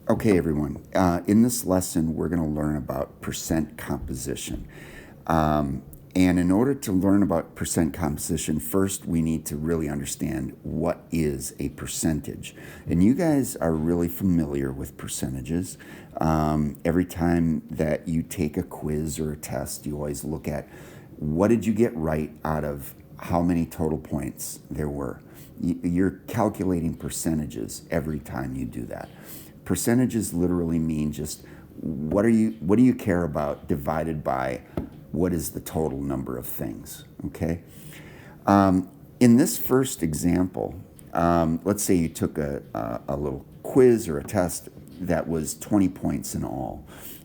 Okay, everyone. In this lesson, we're going to learn about percent composition. And in order to learn about percent composition, first we need to really understand what is a percentage. And you guys are really familiar with percentages. Every time that you take a quiz or a test, you always look at what did you get right out of how many total points there were. You're calculating percentages every time you do that. Percentages literally mean just what do you care about divided by what is the total number of things, okay? In this first example, let's say you took a little quiz or a test that was 20 points in all.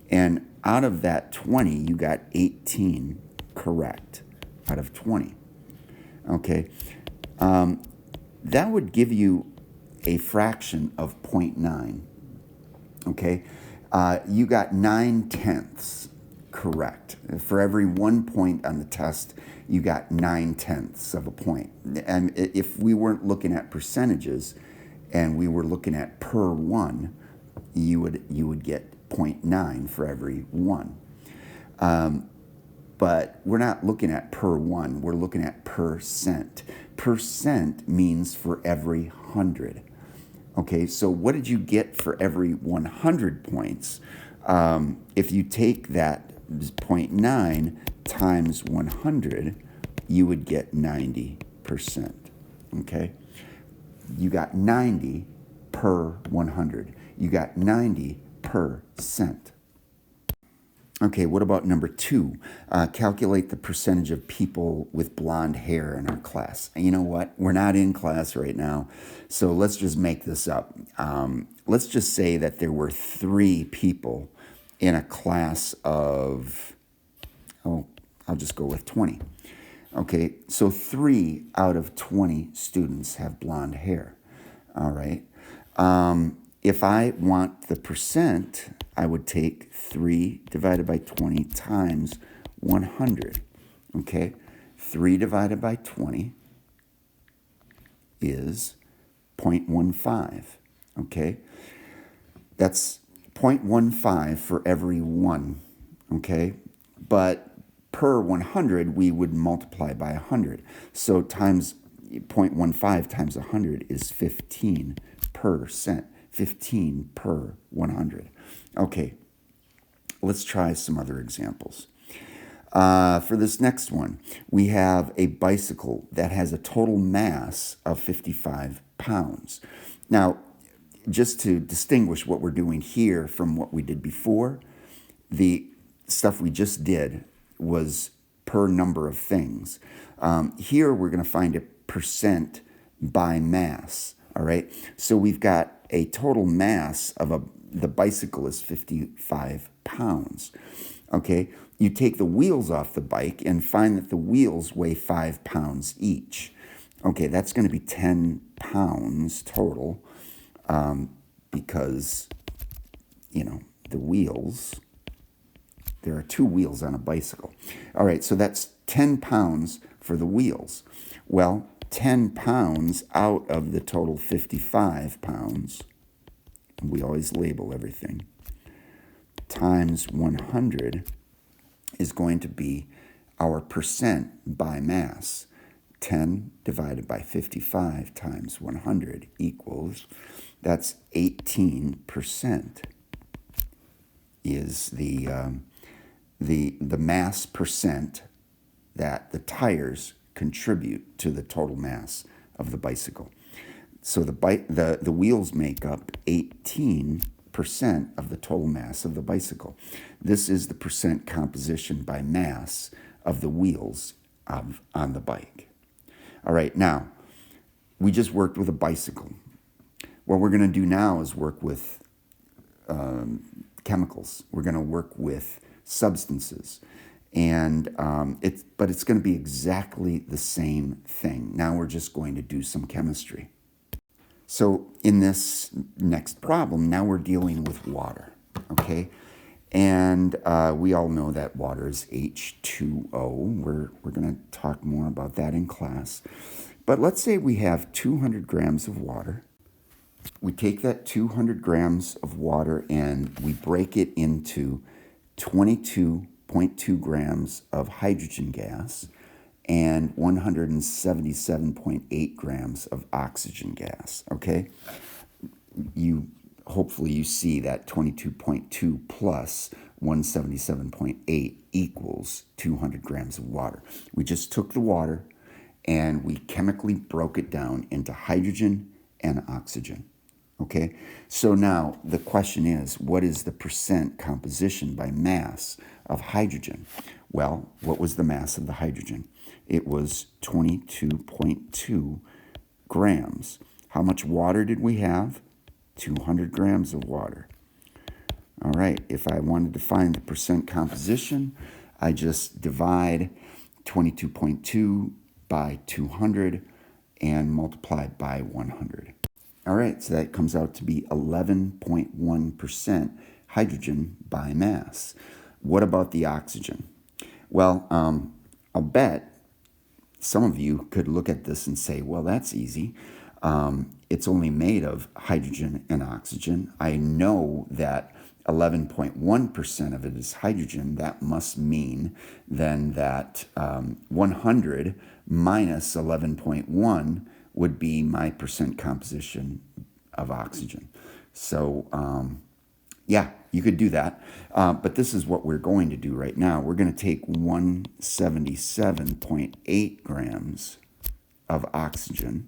And out of that 20, you got 18 correct out of 20, okay? That would give you a fraction of 0.9. Okay, you got 9/10 correct. For every 1 point on the test, you got 9/10 of a point. And if we weren't looking at percentages and we were looking at per one, you would get 0.9 for every one. But we're not looking at per one, we're looking at percent. Percent means for every 100. Okay, so what did you get for every 100 points? If you take that 0.9 times 100, you would get 90%. Okay, you got 90 per 100. You got 90%. Okay, what about number two? Calculate the percentage of people with blonde hair in our class. And you know what? We're not in class right now, so let's just make this up. Let's just say that there were 3 people in a class of, I'll just go with 20. Okay, so 3 out of 20 students have blonde hair. All right. If I want the percent, I would take 3 divided by 20 times 100. Okay, 3 divided by 20 is 0.15. Okay, that's 0.15 for every 1. Okay, but per 100, we would multiply by 100. So times 0.15 times 100 is 15%. 15 per 100. Okay, let's try some other examples. For this next one, we have a bicycle that has a total mass of 55 pounds. Now, just to distinguish what we're doing here from what we did before, the stuff we just did was per number of things. Here, we're going to find a percent by mass. All right, so we've got a total mass of the bicycle is 55 pounds. Okay, you take the wheels off the bike and find that the wheels weigh 5 pounds each. Okay, that's going to be 10 pounds total because, the wheels, there are 2 wheels on a bicycle. All right, so that's 10 pounds for the wheels. Well, 10 pounds out of the total 55 pounds, and we always label everything, times 100 is going to be our percent by mass. 10 divided by 55 times 100 equals, that's 18% is the mass percent that the tires contribute to the total mass of the bicycle. So the wheels make up 18% of the total mass of the bicycle. This is the percent composition by mass of the wheels on the bike. All right, now, we just worked with a bicycle. What we're going to do now is work with chemicals. We're going to work with substances. And but it's going to be exactly the same thing. Now we're just going to do some chemistry. So in this next problem, now we're dealing with water, okay? And we all know that water is H2O. We're going to talk more about that in class. But let's say we have 200 grams of water we take that 200 grams of water and we break it into 22.2 grams of hydrogen gas and 177.8 grams of oxygen gas, okay? Hopefully you see that 22.2 plus 177.8 equals 200 grams of water. We just took the water and we chemically broke it down into hydrogen and oxygen. Okay, so now the question is, what is the percent composition by mass of hydrogen? Well, what was the mass of the hydrogen? It was 22.2 grams. How much water did we have? 200 grams of water. All right, if I wanted to find the percent composition, I just divide 22.2 by 200 and multiply by 100. All right, so that comes out to be 11.1% hydrogen by mass. What about the oxygen? Well, I'll bet some of you could look at this and say, well, that's easy. It's only made of hydrogen and oxygen. I know that 11.1% of it is hydrogen. That must mean then that 100 minus 11.1 would be my percent composition of oxygen. So, yeah, you could do that. But this is what we're going to do right now. We're going to take 177.8 grams of oxygen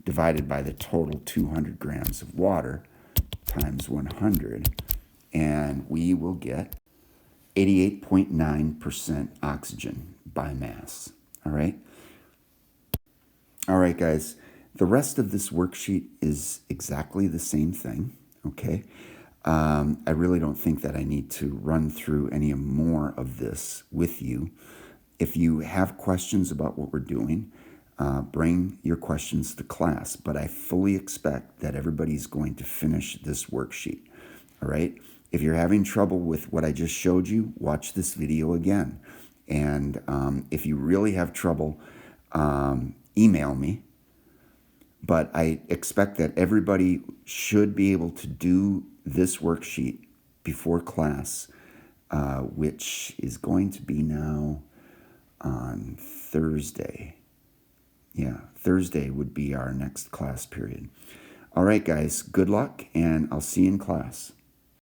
divided by the total 200 grams of water times 100, and we will get 88.9% oxygen by mass. All right? All right, guys. The rest of this worksheet is exactly the same thing, okay? I really don't think that I need to run through any more of this with you. If you have questions about what we're doing, bring your questions to class, but I fully expect that everybody's going to finish this worksheet, all right? If you're having trouble with what I just showed you, watch this video again. And if you really have trouble, email me. But I expect that everybody should be able to do this worksheet before class, which is going to be now on Thursday. Yeah, Thursday would be our next class period. All right, guys, good luck, and I'll see you in class.